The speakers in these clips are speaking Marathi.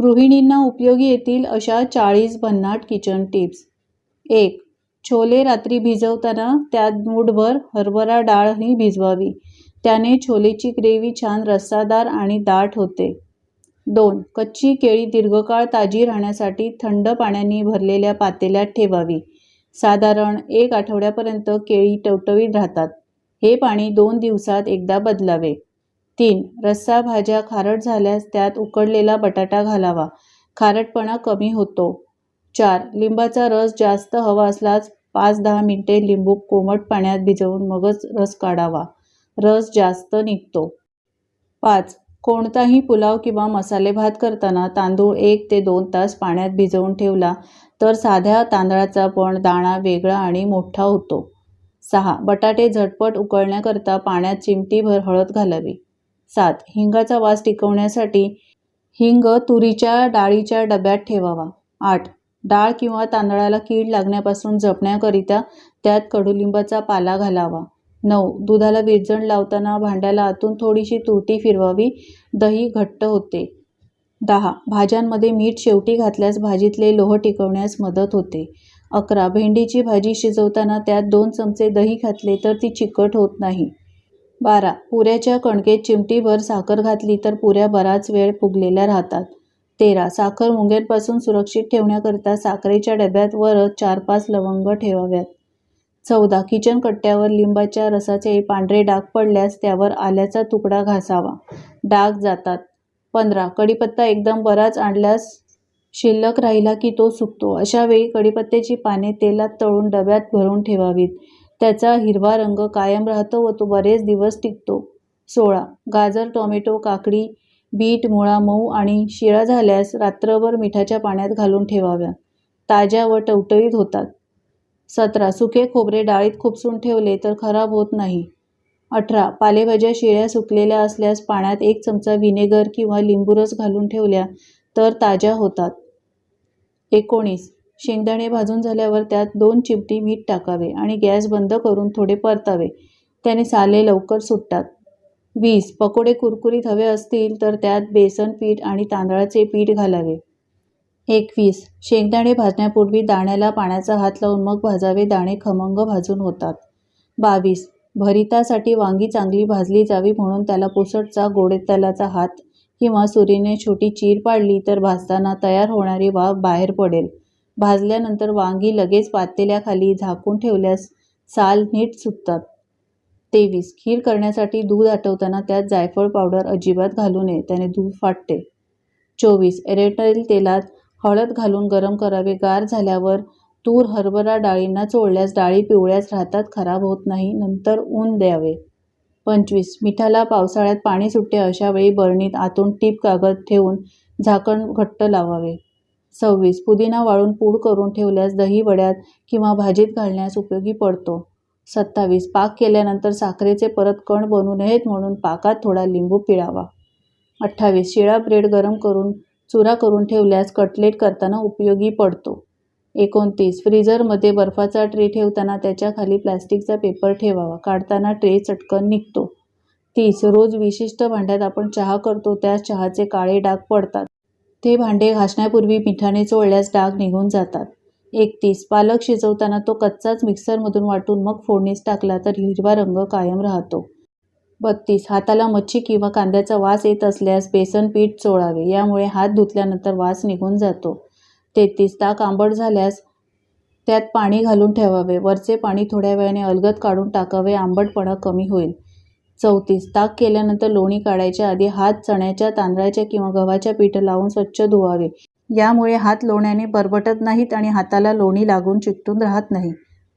गृहिणींना उपयोगी येतील अशा 40 भन्नाट किचन टिप्स. 1. छोले रात्री भिजवताना त्यात मूठभर हरभरा डाळही भिजवावी. त्याने छोलेची ग्रेव्ही छान रस्सादार आणि दाट होते. 2. कच्ची केळी दीर्घकाळ ताजी राहण्यासाठी थंड पाण्याने भरलेल्या पातेल्यात ठेवावी. साधारण 1 आठवड्यापर्यंत केळी टवटवीत राहतात. हे पाणी 2 दिवसात एकदा बदलावे. 3. रस्सा भाज्या खारट झाल्यास त्यात उकडलेला बटाटा घालावा. खारटपणा कमी होतो. 4. लिंबाचा रस जास्त हवा असल्यास 5-10 मिनिटे लिंबू कोमट पाण्यात भिजवून मगच रस काढावा. रस जास्त निघतो. 5. कोणताही पुलाव किंवा मसाले भात करताना तांदूळ 1 ते 2 तास पाण्यात भिजवून ठेवला तर साध्या तांदळाचा पण दाणा वेगळा आणि मोठा होतो. 6. बटाटे झटपट उकळण्याकरता पाण्यात चिमटीभर हळद घालावी. 7. हिंगाचा वास टिकवण्यासाठी हिंग तुरीच्या डाळीच्या डब्यात ठेवावा. 8. डाळ किंवा तांदळाला कीड लागण्यापासून जपण्याकरिता त्यात कडुलिंबाचा पाला घालावा. 9. दुधाला विरजण लावताना भांड्याला आतून थोडीशी तुरटी फिरवावी. दही घट्ट होते. 10. भाज्यांमध्ये मीठ शेवटी घातल्यास भाजीतले लोह टिकवण्यास मदत होते. 11. भेंडीची भाजी शिजवताना त्यात 2 चमचे दही घातले तर ती चिकट होत नाही. 12. पुऱ्याच्या कणकेत चिमटीभर साखर घातली तर पुऱ्या बराच वेळ फुगलेल्या राहतात. 13. साखर मुंग्यांपासून सुरक्षित ठेवण्याकरिता साखरेच्या डब्यात वरच 4-5 लवंग ठेवाव्यात. 14. किचन कट्ट्यावर लिंबाच्या रसाचे पांढरे डाग पडल्यास त्यावर आल्याचा तुकडा घासावा. डाग जातात. 15. कढीपत्ता एकदम बराच आणल्यास शिल्लक राहिला की तो सुकतो. अशा वेळी कढीपत्त्याची पाने तेलात तळून डब्यात भरून ठेवावीत. त्याचा हिरवा रंग कायम राहतो व तो बरेच दिवस टिकतो. 16. गाजर, टोमॅटो, काकडी, बीट, मुळा मऊ आणि शिळा झाल्यास रात्रभर मिठाच्या पाण्यात घालून ठेवाव्या. ताज्या व टवटवीत होतात. 17. सुके खोबरे डाळीत खुपसून ठेवले तर खराब होत नाही. 18. पालेभाज्या शिळ्या सुकलेल्या असल्यास पाण्यात 1 चमचा व्हिनेगर किंवा लिंबूरस घालून ठेवल्या तर ताज्या होतात. 19. शेंगदाणे भाजून झाल्यावर त्यात 2 चिमटी मीठ टाकावे आणि गॅस बंद करून थोडे परतावे. त्याने साले लवकर सुटतात. 20. पकोडे कुरकुरीत हवे असतील तर त्यात बेसन पीठ आणि तांदळाचे पीठ घालावे. 21. शेंगदाणे भाजण्यापूर्वी दाण्याला पाण्याचा हात लावून मग भाजावे. दाणे खमंग भाजून होतात. 22. भरितासाठी वांगी चांगली भाजली जावी म्हणून त्याला पुसटचा गोडेतेलाचा हात किंवा सुरीने छोटी चीर पाडली तर भाजताना तयार होणारी वाफ बाहेर पडेल. भाजल्यानंतर वांगी लगेच पातेल्याखाली झाकून ठेवल्यास साल नीट सुटतात. 23. खीर करण्यासाठी दूध आटवताना त्यात जायफळ पावडर अजिबात घालू नये. त्याने दूध फाटते. 24. एरंडेल तेलात हळद घालून गरम करावे. गार झाल्यावर तूर हरभरा डाळींना चोळल्यास डाळी पिवळ्याच राहतात, खराब होत नाही. नंतर ऊन द्यावे. 25. मिठाला पावसाळ्यात पाणी सुटते अशा वेळी बरणीत आतून टीप कागद ठेवून झाकण घट्ट लावावे. 26. पुदिना वाळून पूड करून ठेवल्यास दही वड्यात किंवा भाजीत घालण्यास उपयोगी पडतो. 27. पाक केल्यानंतर साखरेचे परत कण बनू नयेत म्हणून पाकात थोडा लिंबू पिळावा. 28. शिळा ब्रेड गरम करून चुरा करून ठेवल्यास कटलेट करताना उपयोगी पडतो. 29. फ्रीजरमध्ये बर्फाचा ट्रे ठेवताना त्याच्या खाली प्लास्टिकचा पेपर ठेवावा. काढताना ट्रे चटकन निघतो. 30. रोज विशिष्ट भांड्यात आपण चहा करतो त्यास चहाचे काळे डाग पडतात. ते भांडे घासण्यापूर्वी मिठाने चोळल्यास डाग निघून जातात. 31. पालक शिजवताना तो कच्चाच मिक्सरमधून वाटून मग फोडणीस टाकला तर हिरवा रंग कायम राहतो. 32. हाताला मच्छी किंवा कांद्याचा वास येत असल्यास बेसन पीठ चोळावे. यामुळे हात धुतल्यानंतर वास निघून जातो. 33. ताक आंबट झाल्यास त्यात पाणी घालून ठेवावे. वरचे पाणी थोड्या वेळाने अलगद काढून टाकावे. आंबटपणा कमी होईल. 34. ताक केल्यानंतर लोणी काढायच्या आधी हात चण्याच्या, तांदळाच्या किंवा गव्हाच्या पीठ लावून स्वच्छ धुवावे. यामुळे हात लोण्याने बरबटत नाहीत आणि हाताला लोणी लागून चिकटून राहत नाही.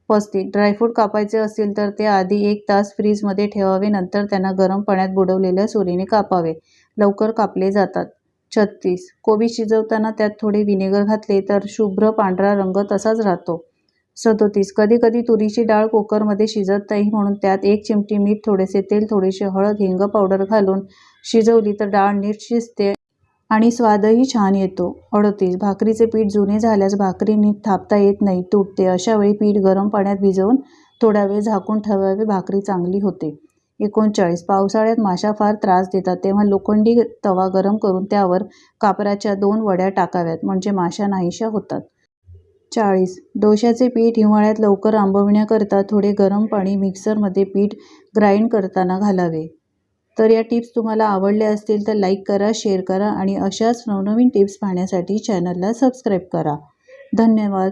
35. ड्रायफ्रूट कापायचे असतील तर ते आधी 1 तास फ्रीजमध्ये ठेवावे. नंतर त्यांना गरम पाण्यात बुडवलेल्या सुरीने कापावे. लवकर कापले जातात. 36. कोबी शिजवताना त्यात थोडे व्हिनेगर घातले तर शुभ्र पांढरा रंग तसाच राहतो. 37. कधीकधी तुरीची डाळ कुकरमध्ये शिजत नाही म्हणून त्यात 1 चिमटी मीठ, थोडेसे तेल, थोडीशी हळद, हिंग पावडर घालून शिजवली तर डाळ नीट शिजते आणि स्वादही छान येतो. 38. भाकरीचे पीठ जुने झाल्यास भाकरी नीट थापता येत नाही, तुटते. अशा वेळी पीठ गरम पाण्यात भिजवून थोडा वेळ झाकून ठेवावे. भाकरी चांगली होते. 39. पावसाळ्यात माशा फार त्रास देतात तेव्हा लोखंडी तवा गरम करून त्यावर कापराच्या 2 वड्या टाकाव्यात म्हणजे माशा नाहीशा होतात. 40. डोश्याचे पीठ हिवाळ्यात लवकर आंबवण्याकरता थोडे गरम पाणी मिक्सरमध्ये पीठ ग्राइंड करताना घालावे. तर या टिप्स तुम्हाला आवडल्या असतील तर लाईक करा, शेअर करा आणि अशाच नवनवीन टिप्स पाहण्यासाठी चॅनलला सबस्क्राईब करा. धन्यवाद.